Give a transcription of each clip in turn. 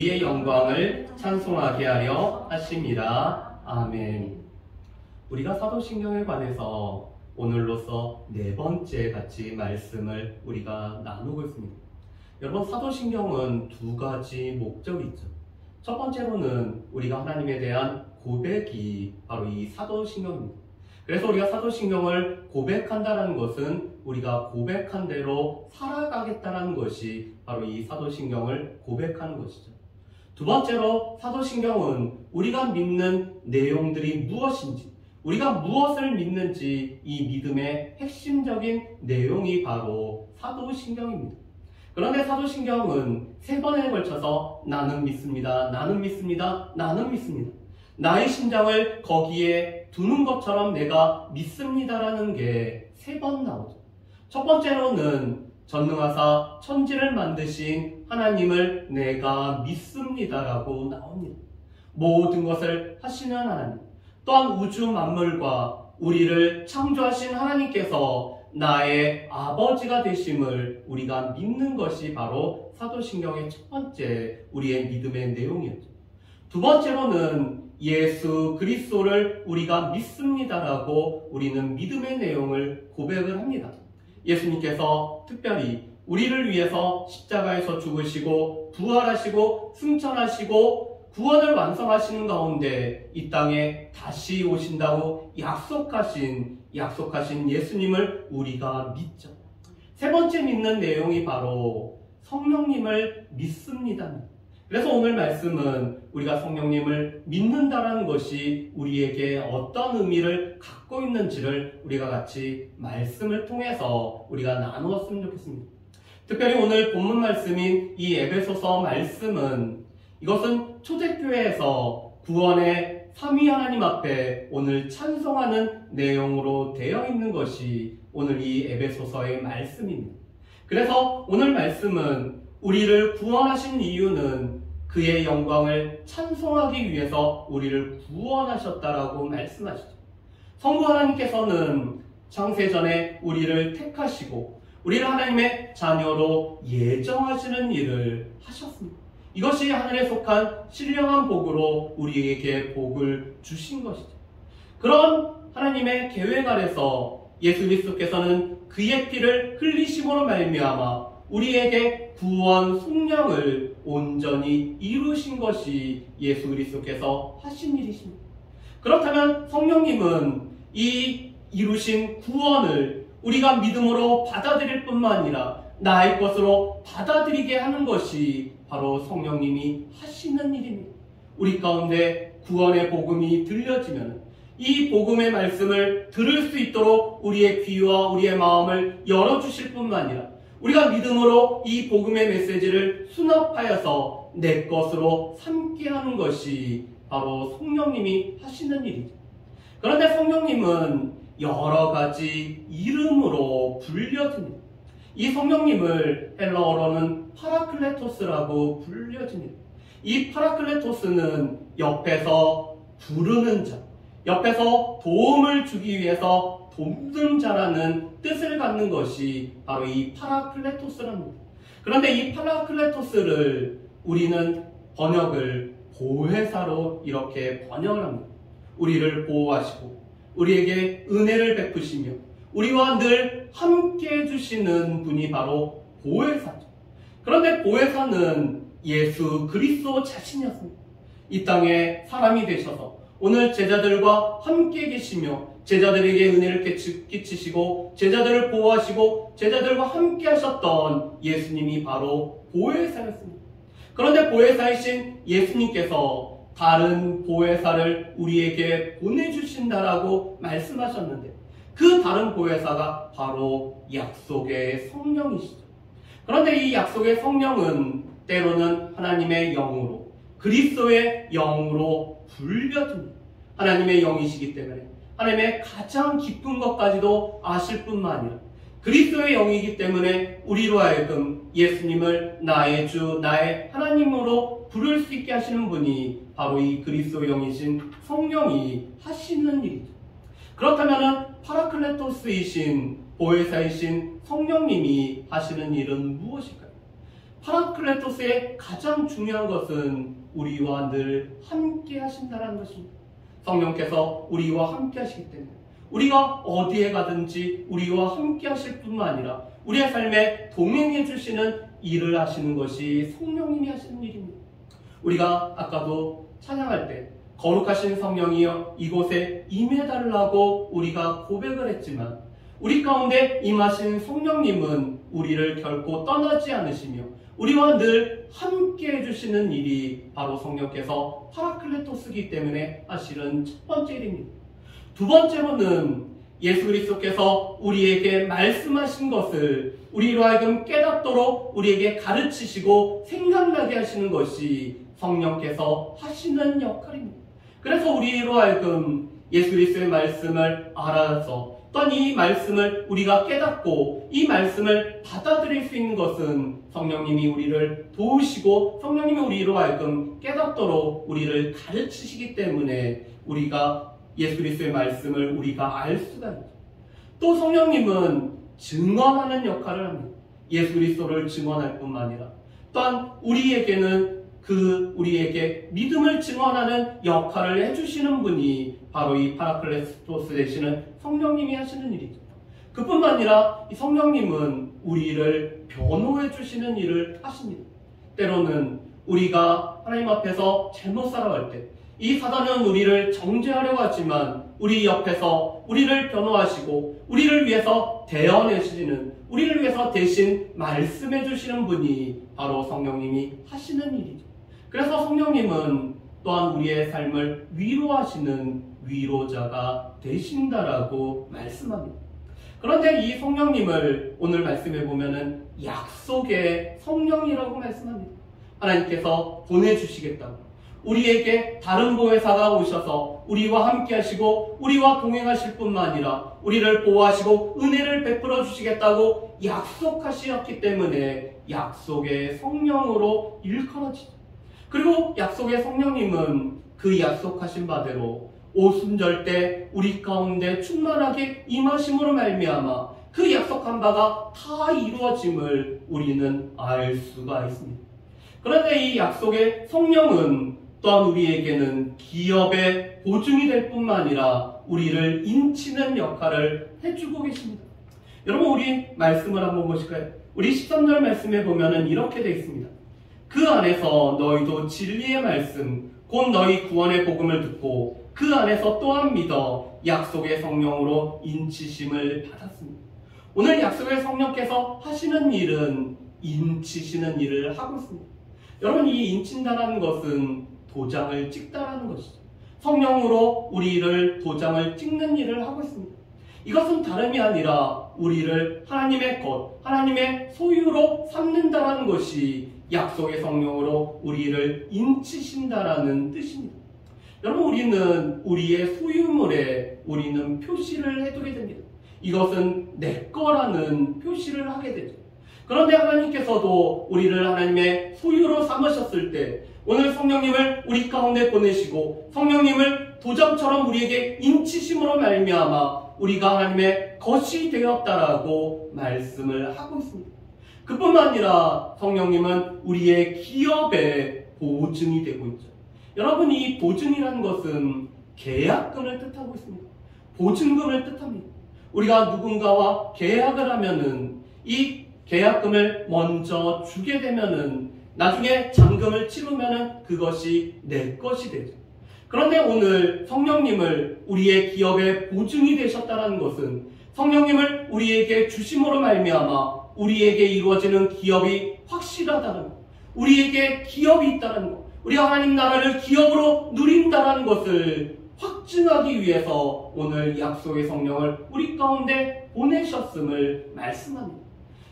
그의 영광을 찬송하게 하려 하십니다. 아멘. 우리가 사도신경에 관해서 오늘로서 네 번째 같이 말씀을 우리가 나누고 있습니다. 여러분, 사도신경은 두 가지 목적이 있죠. 첫 번째로는 우리가 하나님에 대한 고백이 바로 이 사도신경입니다. 그래서 우리가 사도신경을 고백한다는 것은 우리가 고백한 대로 살아가겠다는 것이 바로 이 사도신경을 고백하는 것이죠. 두 번째로 사도신경은 우리가 믿는 내용들이 무엇인지, 우리가 무엇을 믿는지 이 믿음의 핵심적인 내용이 바로 사도신경입니다. 그런데 사도신경은 세 번에 걸쳐서 나는 믿습니다, 나는 믿습니다, 나는 믿습니다, 나의 심장을 거기에 두는 것처럼 내가 믿습니다라는 게 세 번 나오죠. 첫 번째로는 전능하사 천지를 만드신 하나님을 내가 믿습니다라고 나옵니다. 모든 것을 하시는 하나님, 또한 우주 만물과 우리를 창조하신 하나님께서 나의 아버지가 되심을 우리가 믿는 것이 바로 사도신경의 첫 번째 우리의 믿음의 내용이었죠. 두 번째로는 예수 그리스도를 우리가 믿습니다라고 우리는 믿음의 내용을 고백을 합니다. 예수님께서 특별히 우리를 위해서 십자가에서 죽으시고 부활하시고 승천하시고 구원을 완성하시는 가운데 이 땅에 다시 오신다고 약속하신 예수님을 우리가 믿죠. 세 번째 믿는 내용이 바로 성령님을 믿습니다. 그래서 오늘 말씀은 우리가 성령님을 믿는다라는 것이 우리에게 어떤 의미를 갖고 있는지를 우리가 같이 말씀을 통해서 우리가 나누었으면 좋겠습니다. 특별히 오늘 본문 말씀인 이 에베소서 말씀은 이것은 초대교회에서 구원의 삼위 하나님 앞에 오늘 찬송하는 내용으로 되어 있는 것이 오늘 이 에베소서의 말씀입니다. 그래서 오늘 말씀은 우리를 구원하신 이유는 그의 영광을 찬송하기 위해서 우리를 구원하셨다라고 말씀하시죠. 성부 하나님께서는 창세전에 우리를 택하시고 우리를 하나님의 자녀로 예정하시는 일을 하셨습니다. 이것이 하늘에 속한 신령한 복으로 우리에게 복을 주신 것이죠. 그런 하나님의 계획 아래서 예수 그리스도께서는 그의 피를 흘리심으로 말미암아 우리에게 구원 속량을 온전히 이루신 것이 예수 그리스도께서 하신 일이십니다. 그렇다면 성령님은 이 이루신 구원을 우리가 믿음으로 받아들일 뿐만 아니라 나의 것으로 받아들이게 하는 것이 바로 성령님이 하시는 일입니다. 우리 가운데 구원의 복음이 들려지면 이 복음의 말씀을 들을 수 있도록 우리의 귀와 우리의 마음을 열어주실 뿐만 아니라 우리가 믿음으로 이 복음의 메시지를 수납하여서 내 것으로 삼게 하는 것이 바로 성령님이 하시는 일이죠. 그런데 성령님은 여러 가지 이름으로 불려집니다. 이 성령님을 헬라어로는 파라클레토스라고 불려집니다. 이 파라클레토스는 옆에서 부르는 자, 옆에서 도움을 주기 위해서 돕는 자라는 뜻을 갖는 것이 바로 이 파라클레토스랍니다. 그런데 이 파라클레토스를 우리는 번역을 보혜사로 이렇게 번역을 합니다. 우리를 보호하시고 우리에게 은혜를 베푸시며 우리와 늘 함께 해주시는 분이 바로 보혜사죠. 그런데 보혜사는 예수 그리스도 자신이었습니다. 이 땅에 사람이 되셔서 오늘 제자들과 함께 계시며 제자들에게 은혜를 끼치시고 제자들을 보호하시고 제자들과 함께 하셨던 예수님이 바로 보혜사였습니다. 그런데 보혜사이신 예수님께서 다른 보혜사를 우리에게 보내주신다라고 말씀하셨는데 그 다른 보혜사가 바로 약속의 성령이시죠. 그런데 이 약속의 성령은 때로는 하나님의 영으로 그리스도의 영으로 불려집니다. 하나님의 영이시기 때문에 하나님의 가장 깊은 것까지도 아실 뿐만 아니라 그리스도의 영이기 때문에 우리로 하여금 예수님을 나의 주, 나의 하나님으로 부를 수 있게 하시는 분이 바로 이 그리스도의 영이신 성령이 하시는 일이죠. 그렇다면 파라클레토스이신 보혜사이신 성령님이 하시는 일은 무엇일까요? 파라클레토스의 가장 중요한 것은 우리와 늘 함께 하신다는 것입니다. 성령께서 우리와 함께 하시기 때문에 우리가 어디에 가든지 우리와 함께 하실 뿐만 아니라 우리의 삶에 동행해 주시는 일을 하시는 것이 성령님이 하시는 일입니다. 우리가 아까도 찬양할 때 거룩하신 성령이여 이곳에 임해달라고 우리가 고백을 했지만 우리 가운데 임하신 성령님은 우리를 결코 떠나지 않으시며 우리와 늘 함께 해주시는 일이 바로 성령께서 파라클레토스이기 때문에 하시는 첫 번째 일입니다. 두 번째로는 예수 그리스도께서 우리에게 말씀하신 것을 우리로 하여금 깨닫도록 우리에게 가르치시고 생각나게 하시는 것이 성령께서 하시는 역할입니다. 그래서 우리로 하여금 예수 그리스도의 말씀을 알아서 또한 이 말씀을 우리가 깨닫고 이 말씀을 받아들일 수 있는 것은 성령님이 우리를 도우시고 성령님이 우리로 하여금 깨닫도록 우리를 가르치시기 때문에 우리가 예수 그리스도의 말씀을 우리가 알 수가 있죠. 또 성령님은 증언하는 역할을 합니다. 예수 그리스도를 증언할 뿐만 아니라 또한 우리에게 믿음을 증언하는 역할을 해주시는 분이 바로 이 파라클레토스 되시는 성령님이 하시는 일이죠. 그뿐만 아니라 이 성령님은 우리를 변호해 주시는 일을 하십니다. 때로는 우리가 하나님 앞에서 잘못 살아갈 때 이 사단은 우리를 정죄하려고 하지만 우리 옆에서 우리를 변호하시고 우리를 위해서 대언해주시는 우리를 위해서 대신 말씀해 주시는 분이 바로 성령님이 하시는 일이죠. 그래서 성령님은 또한 우리의 삶을 위로하시는 위로자가 되신다라고 말씀합니다. 그런데 이 성령님을 오늘 말씀해 보면은 약속의 성령이라고 말씀합니다. 하나님께서 보내주시겠다고 우리에게 다른 보혜사가 오셔서 우리와 함께 하시고 우리와 동행하실 뿐만 아니라 우리를 보호하시고 은혜를 베풀어 주시겠다고 약속하셨기 때문에 약속의 성령으로 일컬어지죠. 그리고 약속의 성령님은 그 약속하신 바대로 오순절 때 우리 가운데 충만하게 임하심으로 말미암아 그 약속한 바가 다 이루어짐을 우리는 알 수가 있습니다. 그런데 이 약속의 성령은 또한 우리에게는 기업의 보증이 될 뿐만 아니라 우리를 인치는 역할을 해주고 계십니다. 여러분 우리 말씀을 한번 보실까요? 우리 13절 말씀에 보면은 이렇게 되어 있습니다. 그 안에서 너희도 진리의 말씀 곧 너희 구원의 복음을 듣고 그 안에서 또한 믿어 약속의 성령으로 인치심을 받았습니다. 오늘 약속의 성령께서 하시는 일은 인치시는 일을 하고 있습니다. 여러분 이 인친다라는 것은 도장을 찍다라는 것이죠. 성령으로 우리를 도장을 찍는 일을 하고 있습니다. 이것은 다름이 아니라 우리를 하나님의 것, 하나님의 소유로 삼는다라는 것이 약속의 성령으로 우리를 인치신다라는 뜻입니다. 여러분 우리는 우리의 소유물에 우리는 표시를 해두게 됩니다. 이것은 내 거라는 표시를 하게 되죠. 그런데 하나님께서도 우리를 하나님의 소유로 삼으셨을 때 오늘 성령님을 우리 가운데 보내시고 성령님을 도장처럼 우리에게 인치심으로 말미암아 우리가 하나님의 것이 되었다라고 말씀을 하고 있습니다. 그뿐만 아니라 성령님은 우리의 기업의 보증이 되고 있죠. 여러분 이 보증이라는 것은 계약금을 뜻하고 있습니다. 보증금을 뜻합니다. 우리가 누군가와 계약을 하면은 이 계약금을 먼저 주게 되면은 나중에 잔금을 치르면은 그것이 내 것이 되죠. 그런데 오늘 성령님을 우리의 기업의 보증이 되셨다는 것은 성령님을 우리에게 주심으로 말미암아 우리에게 이루어지는 기업이 확실하다는 것, 우리에게 기업이 있다는 것, 우리가 하나님 나라를 기업으로 누린다는 것을 확증하기 위해서 오늘 약속의 성령을 우리 가운데 보내셨음을 말씀합니다.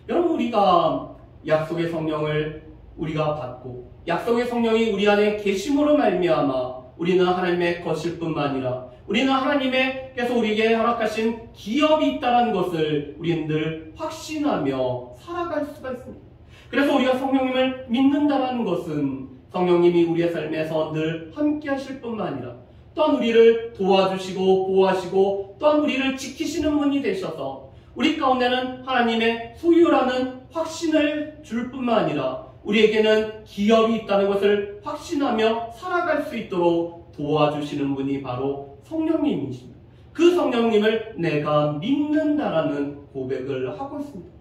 여러분 우리가 약속의 성령을 우리가 받고 약속의 성령이 우리 안에 계심으로 말미암아 우리는 하나님의 것일 뿐만 아니라 우리는 하나님께서 우리에게 허락하신 기업이 있다는 것을 우리는 늘 확신하며 살아갈 수가 있습니다. 그래서 우리가 성령님을 믿는다는 것은 성령님이 우리의 삶에서 늘 함께 하실 뿐만 아니라 또한 우리를 도와주시고 보호하시고 또한 우리를 지키시는 분이 되셔서 우리 가운데는 하나님의 소유라는 확신을 줄 뿐만 아니라 우리에게는 기업이 있다는 것을 확신하며 살아갈 수 있도록 도와주시는 분이 바로 성령님이십니다. 그 성령님을 내가 믿는다라는 고백을 하고 있습니다.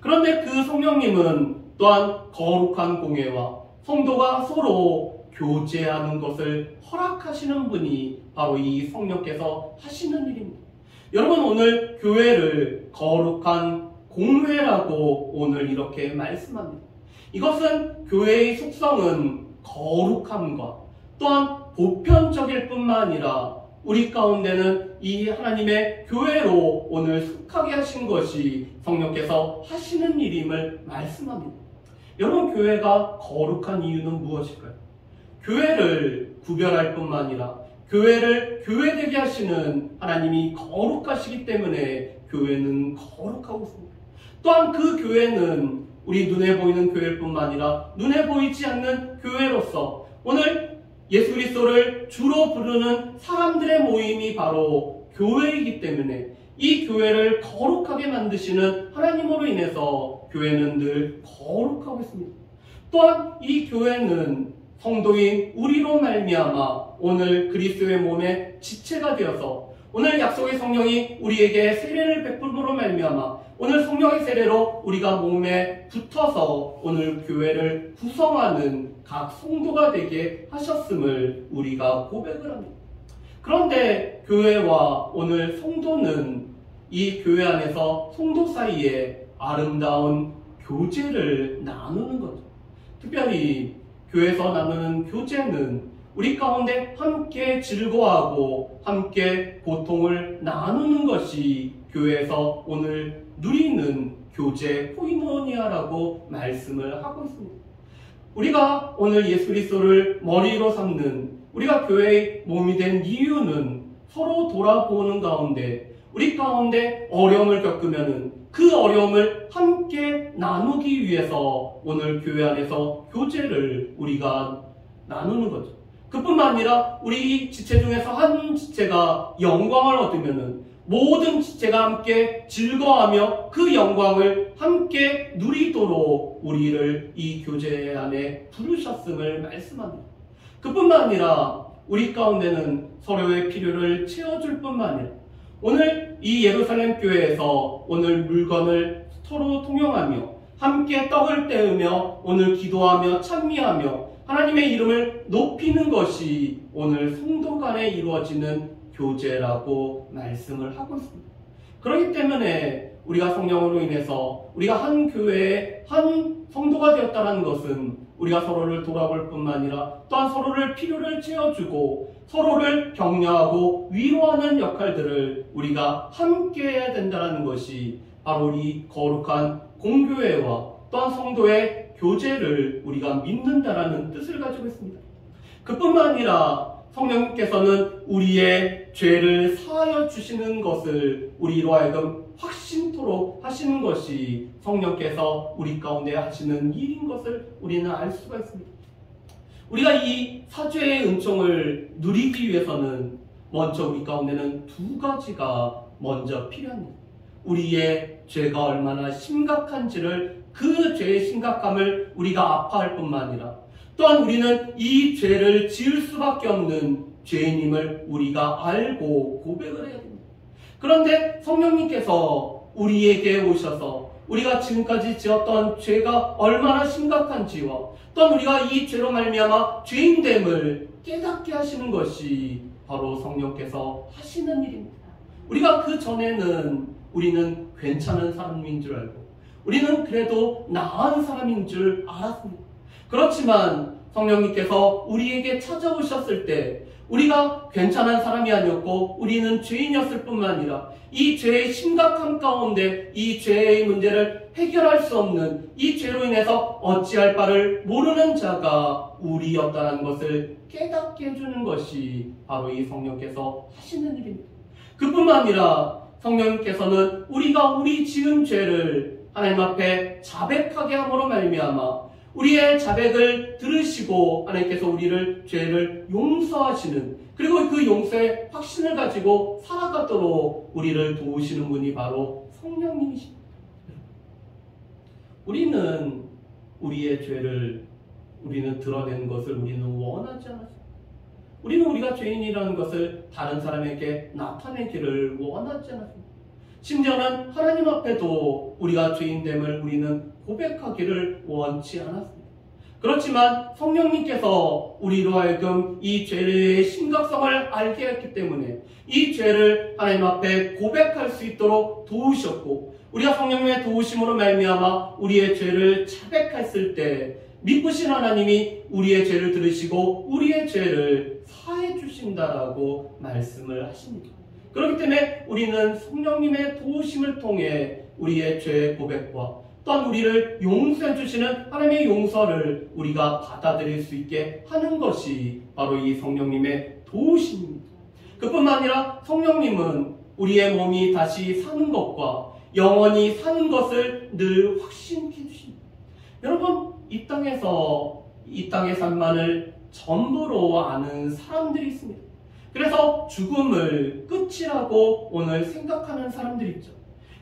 그런데 그 성령님은 또한 거룩한 공예와 성도가 서로 교제하는 것을 허락하시는 분이 바로 이 성령께서 하시는 일입니다. 여러분, 오늘 교회를 거룩한 공회라고 오늘 이렇게 말씀합니다. 이것은 교회의 속성은 거룩함과 또한 보편적일 뿐만 아니라 우리 가운데는 이 하나님의 교회로 오늘 속하게 하신 것이 성령께서 하시는 일임을 말씀합니다. 여러분, 교회가 거룩한 이유는 무엇일까요? 교회를 구별할 뿐만 아니라 교회를 교회되게 하시는 하나님이 거룩하시기 때문에 교회는 거룩하고 있습니다. 또한 그 교회는 우리 눈에 보이는 교회일 뿐만 아니라 눈에 보이지 않는 교회로서 오늘 예수 그리스도를 주로 부르는 사람들의 모임이 바로 교회이기 때문에 이 교회를 거룩하게 만드시는 하나님으로 인해서 교회는 늘 거룩하고 있습니다. 또한 이 교회는 성도인 우리로 말미암아 오늘 그리스도의 몸의 지체가 되어서 오늘 약속의 성령이 우리에게 세례를 베풀므로 말미암아 오늘 성령의 세례로 우리가 몸에 붙어서 오늘 교회를 구성하는 각 성도가 되게 하셨음을 우리가 고백을 합니다. 그런데 교회와 오늘 성도는 이 교회 안에서 성도 사이에 아름다운 교제를 나누는 거죠. 특별히 교회에서 나누는 교제는 우리 가운데 함께 즐거워하고 함께 고통을 나누는 것이 교회에서 오늘 누리는 교제 코이노니아라고 말씀을 하고 있습니다. 우리가 오늘 예수 그리스도를 머리로 삼는 우리가 교회의 몸이 된 이유는 서로 돌아보는 가운데 우리 가운데 어려움을 겪으면은 그 어려움을 함께 나누기 위해서 오늘 교회 안에서 교제를 우리가 나누는 거죠. 그뿐만 아니라 우리 지체 중에서 한 지체가 영광을 얻으면은 모든 지체가 함께 즐거워하며 그 영광을 함께 누리도록 우리를 이 교제 안에 부르셨음을 말씀합니다. 그뿐만 아니라 우리 가운데는 서로의 필요를 채워줄 뿐만 아니라 오늘 이 예루살렘 교회에서 오늘 물건을 서로 통용하며 함께 떡을 떼으며 오늘 기도하며 찬미하며 하나님의 이름을 높이는 것이 오늘 성도 간에 이루어지는 교제라고 말씀을 하고 있습니다. 그렇기 때문에 우리가 성령으로 인해서 우리가 한 교회의 한 성도가 되었다는 것은 우리가 서로를 돌아볼 뿐만 아니라 또한 서로를 필요를 채워주고 서로를 격려하고 위로하는 역할들을 우리가 함께 해야 된다는 것이 바로 우리 거룩한 공교회와 또한 성도의 교제를 우리가 믿는다라는 뜻을 가지고 있습니다. 그뿐만 아니라 성령님께서는 우리의 죄를 사하여 주시는 것을 우리로 하여금 확신토록 하시는 것이 성령께서 우리 가운데 하시는 일인 것을 우리는 알 수가 있습니다. 우리가 이 사죄의 은총을 누리기 위해서는 먼저 우리 가운데는 두 가지가 먼저 필요합니다. 우리의 죄가 얼마나 심각한지를 그 죄의 심각함을 우리가 아파할 뿐만 아니라 또한 우리는 이 죄를 지을 수밖에 없는 죄인임을 우리가 알고 고백을 해야 됩니다. 그런데 성령님께서 우리에게 오셔서 우리가 지금까지 지었던 죄가 얼마나 심각한지와 또한 우리가 이 죄로 말미암아 죄인됨을 깨닫게 하시는 것이 바로 성령께서 하시는 일입니다. 우리가 그 전에는 우리는 괜찮은 사람인 줄 알고 우리는 그래도 나은 사람인 줄 알았습니다. 그렇지만 성령님께서 우리에게 찾아오셨을 때 우리가 괜찮은 사람이 아니었고 우리는 죄인이었을 뿐만 아니라 이 죄의 심각함 가운데 이 죄의 문제를 해결할 수 없는 이 죄로 인해서 어찌할 바를 모르는 자가 우리였다는 것을 깨닫게 해주는 것이 바로 이 성령께서 하시는 일입니다. 그뿐만 아니라 성령님께서는 우리가 우리 지은 죄를 하나님 앞에 자백하게 함으로 말미암아 우리의 자백을 들으시고 하나님께서 우리를 죄를 용서하시는 그리고 그 용서의 확신을 가지고 살아가도록 우리를 도우시는 분이 바로 성령님이십니다. 우리는 우리의 죄를 우리는 드러내는 것을 우리는 원하지 않았습니다. 우리는 우리가 죄인이라는 것을 다른 사람에게 나타내기를 원하지 않았습니다. 심지어는 하나님 앞에도 우리가 죄인됨을 우리는 고백하기를 원치 않았습니다. 그렇지만 성령님께서 우리로 하여금 이 죄의 심각성을 알게 했기 때문에 이 죄를 하나님 앞에 고백할 수 있도록 도우셨고, 우리가 성령님의 도우심으로 말미암아 우리의 죄를 자백했을 때 믿으신 하나님이 우리의 죄를 들으시고 우리의 죄를 사해 주신다라고 말씀을 하십니다. 그렇기 때문에 우리는 성령님의 도우심을 통해 우리의 죄의 고백과 또한 우리를 용서해 주시는 하나님의 용서를 우리가 받아들일 수 있게 하는 것이 바로 이 성령님의 도우심입니다. 그뿐만 아니라 성령님은 우리의 몸이 다시 사는 것과 영원히 사는 것을 늘 확신해 주십니다. 여러분, 이 땅의 삶만을 전부로 아는 사람들이 있습니다. 그래서 죽음을 끝이라고 오늘 생각하는 사람들이 있죠.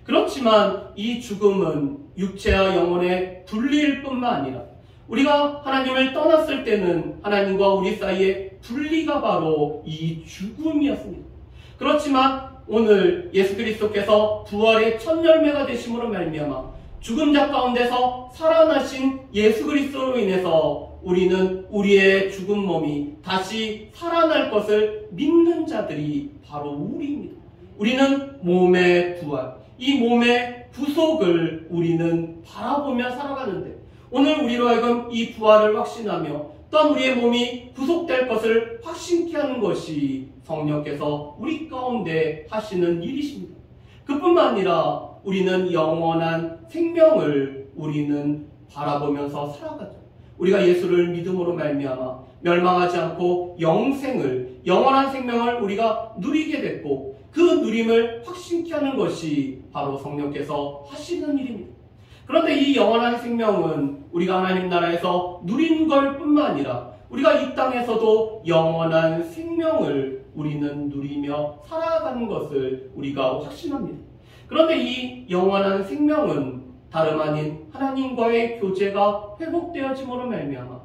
그렇지만 이 죽음은 육체와 영혼의 분리일 뿐만 아니라 우리가 하나님을 떠났을 때는 하나님과 우리 사이의 분리가 바로 이 죽음이었습니다. 그렇지만 오늘 예수 그리스도께서 부활의 첫 열매가 되심으로 말미암아 죽은 자 가운데서 살아나신 예수 그리스도로 인해서 우리는 우리의 죽은 몸이 다시 살아날 것을 믿는 자들이 바로 우리입니다. 우리는 몸의 부활, 이 몸의 부속을 우리는 바라보며 살아가는데, 오늘 우리로 하여금 이 부활을 확신하며 또한 우리의 몸이 부속될 것을 확신케 하는 것이 성령께서 우리 가운데 하시는 일이십니다. 그뿐만 아니라 우리는 영원한 생명을 우리는 바라보면서 살아가죠. 우리가 예수를 믿음으로 말미암아 멸망하지 않고 영원한 생명을 우리가 누리게 됐고, 그 누림을 확신케 하는 것이 바로 성령께서 하시는 일입니다. 그런데 이 영원한 생명은 우리가 하나님 나라에서 누리는 걸 뿐만 아니라 우리가 이 땅에서도 영원한 생명을 우리는 누리며 살아가는 것을 우리가 확신합니다. 그런데 이 영원한 생명은 다름 아닌 하나님과의 교제가 회복되어짐으로 말미암아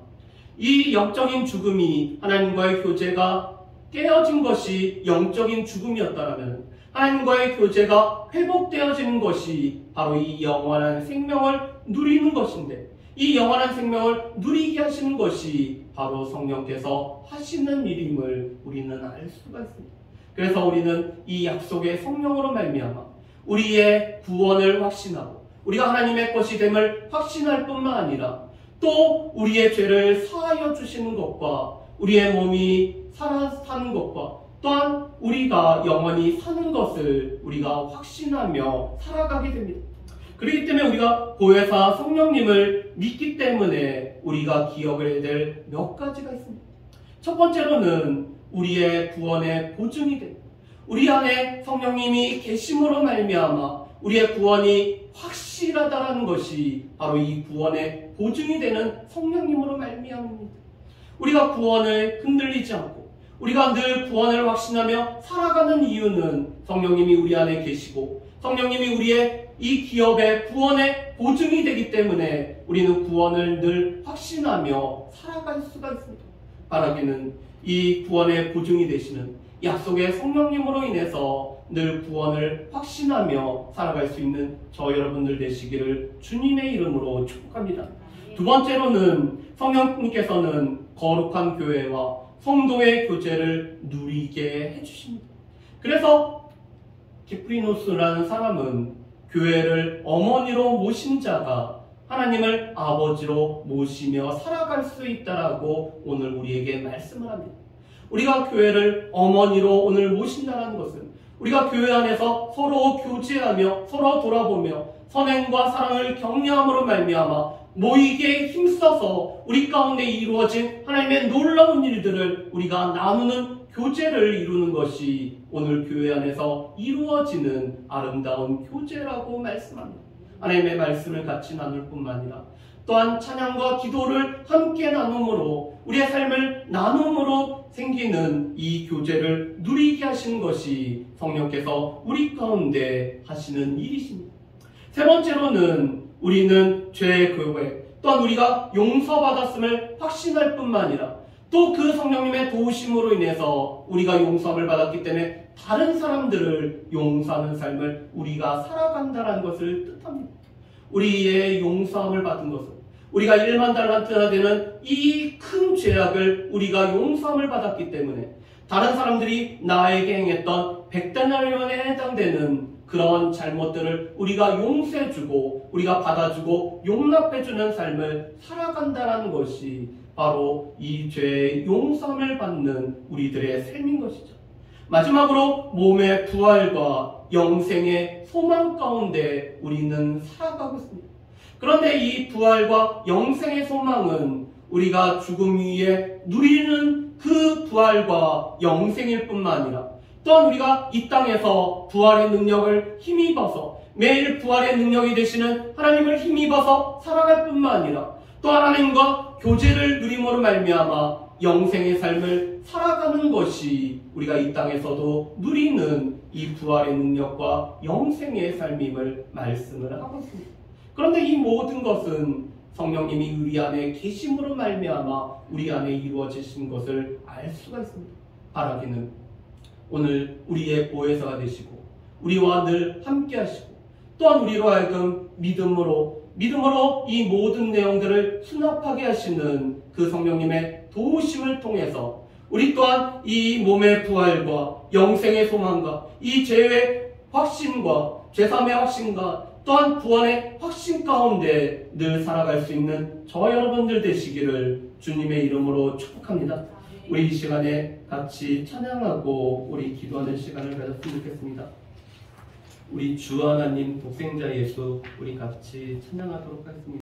이 영적인 죽음이 하나님과의 교제가 깨어진 것이 영적인 죽음이었다면 하나님과의 교제가 회복되어지는 것이 바로 이 영원한 생명을 누리는 것인데, 이 영원한 생명을 누리게 하시는 것이 바로 성령께서 하시는 일임을 우리는 알 수가 있습니다. 그래서 우리는 이 약속의 성령으로 말미암아 우리의 구원을 확신하고 우리가 하나님의 것이 됨을 확신할 뿐만 아니라 또 우리의 죄를 사하여 주시는 것과 우리의 몸이 사는 것과 또한 우리가 영원히 사는 것을 우리가 확신하며 살아가게 됩니다. 그렇기 때문에 우리가 보혜사 성령님을 믿기 때문에 우리가 기억해야 될 몇 가지가 있습니다. 첫 번째로는 우리의 구원의 보증이 됩니다. 우리 안에 성령님이 계심으로 말미암아 우리의 구원이 확실하다라는 것이 바로 이 구원의 보증이 되는 성령님으로 말미암습니다. 우리가 구원을 흔들리지 않고 우리가 늘 구원을 확신하며 살아가는 이유는 성령님이 우리 안에 계시고 성령님이 우리의 이 기업의 구원의 보증이 되기 때문에 우리는 구원을 늘 확신하며 살아갈 수가 있습니다. 바라기는 이 구원의 보증이 되시는 약속의 성령님으로 인해서 늘 구원을 확신하며 살아갈 수 있는 저 여러분들 되시기를 주님의 이름으로 축복합니다. 두 번째로는 성령님께서는 거룩한 교회와 성도의 교제를 누리게 해주십니다. 그래서 기프리노스라는 사람은 교회를 어머니로 모신 자가 하나님을 아버지로 모시며 살아갈 수 있다라고 오늘 우리에게 말씀을 합니다. 우리가 교회를 어머니로 오늘 모신다는 것은 우리가 교회 안에서 서로 교제하며 서로 돌아보며 선행과 사랑을 격려함으로 말미암아 모이게 힘써서 우리 가운데 이루어진 하나님의 놀라운 일들을 우리가 나누는 교제를 이루는 것이 오늘 교회 안에서 이루어지는 아름다운 교제라고 말씀합니다. 하나님의 말씀을 같이 나눌 뿐만 아니라 또한 찬양과 기도를 함께 나눔으로 우리의 삶을 나눔으로 생기는 이 교제를 누리게 하시는 것이 성령께서 우리 가운데 하시는 일이십니다. 세 번째로는 우리는 죄의 교회, 또한 우리가 용서받았음을 확신할 뿐만 아니라 또 그 성령님의 도우심으로 인해서 우리가 용서함을 받았기 때문에 다른 사람들을 용서하는 삶을 우리가 살아간다는 것을 뜻합니다. 우리의 용서함을 받은 것은 우리가 1만 달란트나 되는 이 큰 죄악을 우리가 용서함을 받았기 때문에 다른 사람들이 나에게 행했던 100데나리온에 해당되는 그런 잘못들을 우리가 용서해주고 우리가 받아주고 용납해주는 삶을 살아간다는 것이 바로 이 죄의 용서함을 받는 우리들의 삶인 것이죠. 마지막으로 몸의 부활과 영생의 소망 가운데 우리는 살아가고 있습니다. 그런데 이 부활과 영생의 소망은 우리가 죽음 위에 누리는 그 부활과 영생일 뿐만 아니라 또한 우리가 이 땅에서 부활의 능력을 힘입어서 매일 부활의 능력이 되시는 하나님을 힘입어서 살아갈 뿐만 아니라 또 하나님과 교제를 누림으로 말미암아 영생의 삶을 살아가는 것이 우리가 이 땅에서도 누리는 이 부활의 능력과 영생의 삶임을 말씀을 하고 있습니다. 그런데 이 모든 것은 성령님이 우리 안에 계심으로 말미암아 우리 안에 이루어지신 것을 알 수가 있습니다. 바라기는 오늘 우리의 보혜사가 되시고 우리와 늘 함께 하시고 또한 우리로 하여금 믿음으로 이 모든 내용들을 수납하게 하시는 그 성령님의 도우심을 통해서 우리 또한 이 몸의 부활과 영생의 소망과 이 죄의 확신과 죄사함의 확신과 또한 구원의 확신 가운데 늘 살아갈 수 있는 저와 여러분들 되시기를 주님의 이름으로 축복합니다. 우리 이 시간에 같이 찬양하고 우리 기도하는 시간을 가졌으면 좋겠습니다. 우리 주 하나님 독생자 예수 우리 같이 찬양하도록 하겠습니다.